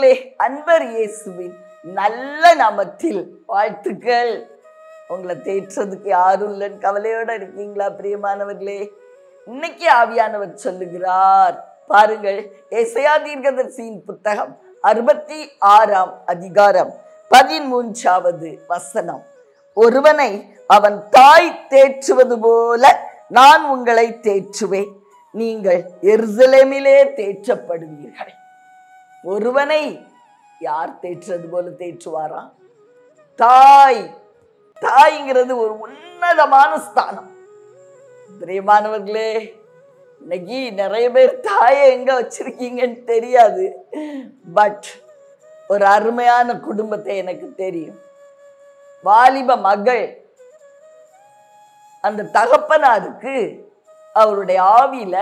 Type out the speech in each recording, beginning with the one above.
பிரியமானவர்களே, அன்பர் இயேசுவின் நல்ல நாமத்தில் வாழ்த்துக்கள். உங்களை தேற்றதுக்கு யாரும் இல்லைன்னு கவலையோட இருக்கீங்களா பிரியமானவர்களே? இன்னைக்கு ஆவியானவர் சொல்லுகிறார் பாருங்கள். ஏசாயா தீர்க்கதரிசியின் புத்தகம் 66ஆம் அதிகாரம் 13வது வசனம். ஒருவனை அவன் தாய் தேற்றுவது போல நான் உங்களை தேற்றுவேன், நீங்கள் எருசலேமிலே தேற்றப்படுவீர்கள். ஒருவனை யார் தேற்றுறது போல தேற்றுவாராம்? தாய். தாய்ங்கிறது ஒரு உன்னதமான ஸ்தானம். பிரியமானவர்களே, இன்னைக்கு நிறைய பேர் தாயை எங்க வச்சிருக்கீங்கன்னு தெரியாது. பட் ஒரு அருமையான குடும்பத்தை எனக்கு தெரியும். வாலிப மகள் அந்த தகப்பனாருக்கு அவருடைய ஆவியில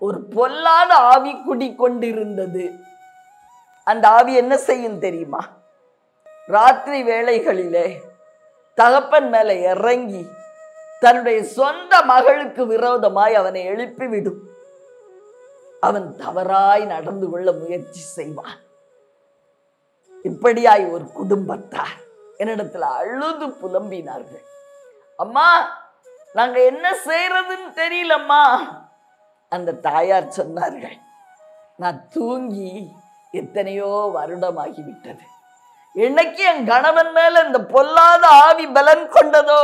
ஒரு பொல்லாத ஆவி குடிக்கொண்டிருந்தது. அந்த ஆவி என்ன செய்யும் தெரியுமா? ராத்திரி வேளைகளிலே தகப்பன் மேல இறங்கி தன்னுடைய சொந்த மகளுக்கு விரோதமாய் அவனை எழுப்பிவிடும். அவன் தவறாய் நடந்து கொள்ள முயற்சி செய்வான். இப்படியாய் ஒரு குடும்பத்தார் என்னிடத்துல அழுது புலம்பினார்கள். அம்மா, நாங்க என்ன செய்யறதுன்னு தெரியலம்மா. அந்த தாயார் சொன்னார்கள், நான் தூங்கி எத்தனையோ வருடமாகிவிட்டது. என்னைக்கு என் கணவன் மேல இந்த பொல்லாத ஆவி பலன் கொண்டதோ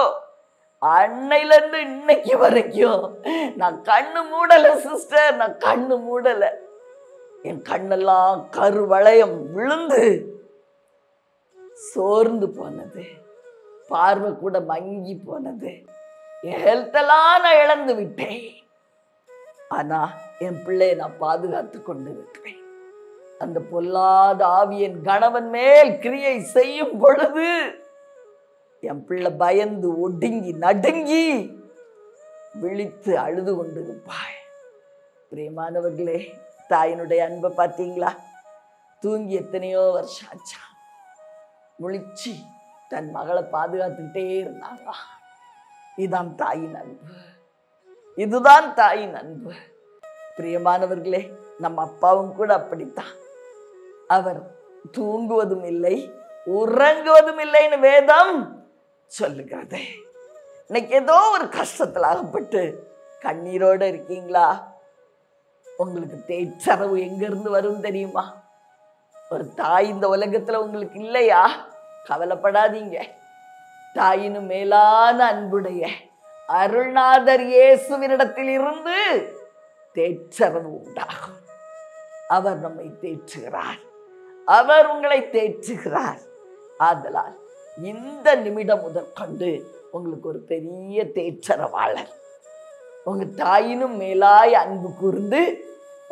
அன்னையில இருந்து இன்னைக்கு வரைக்கும் நான் கண்ணு மூடல சிஸ்டர், நான் கண்ணு மூடல. என் கண்ணெல்லாம் கருவளையம் விழுந்து சோர்ந்து போனது, பார்வை கூட மங்கி போனது, என் ஹெல்த் எல்லாம் நான் இழந்து விட்டேன். ஆனா என் பிள்ளையை நான் பாதுகாத்து கொண்டு இருக்கிறேன். அந்த பொல்லாத ஆவி என் கணவன் மேல் கிரியை செய்யும் பொழுது என் பிள்ளை பயந்து ஒடுங்கி நடுங்கி விழித்து அழுது கொண்டிருப்பாள். பிரியமானவர்களே, தாயினுடைய அன்பை பார்த்தீங்களா? தூங்கி எத்தனையோ வருஷம் ஆச்சா, முழிச்சு தன் மகளை பாதுகாத்துக்கிட்டே இருந்தாங்க. இதுதான் தாயின் அன்பு, இதுதான் தாயின் அன்பு. பிரியமானவர்களே, நம்ம அப்பாவும் கூட அப்படித்தான். அவர் தூங்குவதும் இல்லை உறங்குவதும் இல்லைன்னு வேதம் சொல்லுகிறது. இன்னைக்கு ஏதோ ஒரு கஷ்டத்தில் அகப்பட்டு கண்ணீரோட இருக்கீங்களா? உங்களுக்கு தேற்றரவு எங்க இருந்து வரும் தெரியுமா? ஒரு தாய் இந்த உலகத்துல உங்களுக்கு இல்லையா? கவலைப்படாதீங்க. தாயினும் மேலான அன்புடைய அருள்நாதர் இயேசுவினிடத்தில் இருந்து தேற்றரவு உண்டாகும். அவர் நம்மை தேற்றுகிறார், அவர் உங்களை தேற்றுகிறார். ஆதலால் இந்த நிமிடம் முதற்கொண்டு உங்களுக்கு ஒரு பெரிய தேற்றரவாளர், உங்க தாயினும் மேலாய் அன்பு கூர்ந்து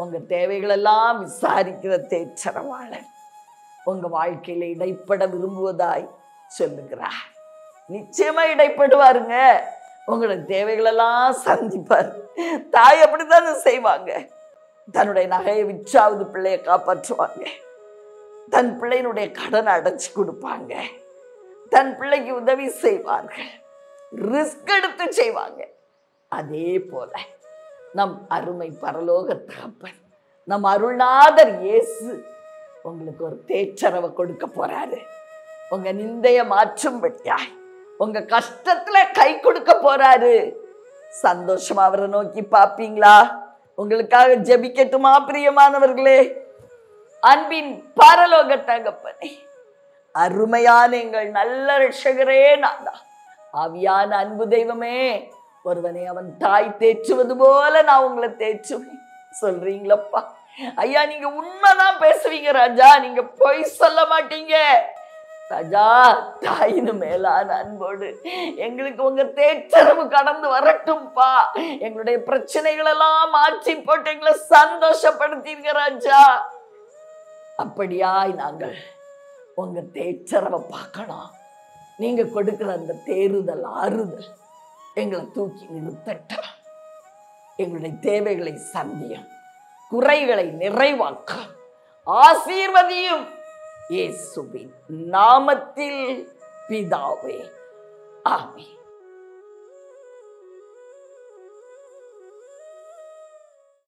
உங்க தேவைகளெல்லாம் விசாரிக்கிற தேற்றரவாளர் உங்க வாழ்க்கையில இடைப்பட விரும்புவதாய் சொல்லுகிறார். நிச்சயமா இடைப்படுவாருங்க. உங்களோட தேவைகளெல்லாம் சந்திப்பார். தாய் அப்படித்தானே செய்வாங்க. தன்னுடைய நகையை விற்றாவது பிள்ளைய காப்பாற்றுவாங்க, தன் பிள்ளையினுடைய கடனை அடைச்சு கொடுப்பாங்க, தன் பிள்ளைக்கு உதவி செய்வார்கள், ரிஸ்க் எடுத்து செய்வாங்க. அதே போல நம் அருமை பரலோக தகப்பன், நம் அருள்நாதர் இயேசு உங்களுக்கு ஒரு தேற்றரவை கொடுக்க போறாரு. உங்க நிந்தைய மாற்றும்படியாய் உங்க கஷ்டத்துல கை கொடுக்க போறாரு. சந்தோஷமா அவரை நோக்கி பாப்பீங்களா? உங்களுக்காக ஜெபிக்கட்டுமா பிரியமானவர்களே? அன்பின் பரலோக தகப்பனே, அருமையான எங்கள் நல்ல ரட்சகரே, நான் ஆவியான அன்பு தெய்வமே, ஒருவனை அவன் தாய் தேற்றுவது போல நான் உங்களை தேற்றுவேன் சொல்றீங்களப்பா. ஐயா, நீங்க உண்மைதான் பேசுவீங்க ராஜா, நீங்க பொய் சொல்ல மாட்டீங்க ராஜா. தாயினு மேலான அன்போடு எங்களுக்கு உங்க தேற்றரவு கடந்து வரட்டும்பா. எங்களுடைய பிரச்சனைகள் எல்லாம் மாற்றி போட்டு எங்களை சந்தோஷப்படுத்தீங்க ராஜா. அப்படியாய் நாங்கள் உங்க தேற்றரவை பார்க்கணும். நீங்க கொடுக்கிற அந்த தேறுதல் ஆறுதல் எங்களை தூக்கி நிறுத்தட்டும். எங்களுடைய தேவைகளை சந்தியும், குறைகளை நிறைவாக்க ஆசீர்வதியும். இயேசுவின் நாமத்தில் பிதாவே, ஆமென்.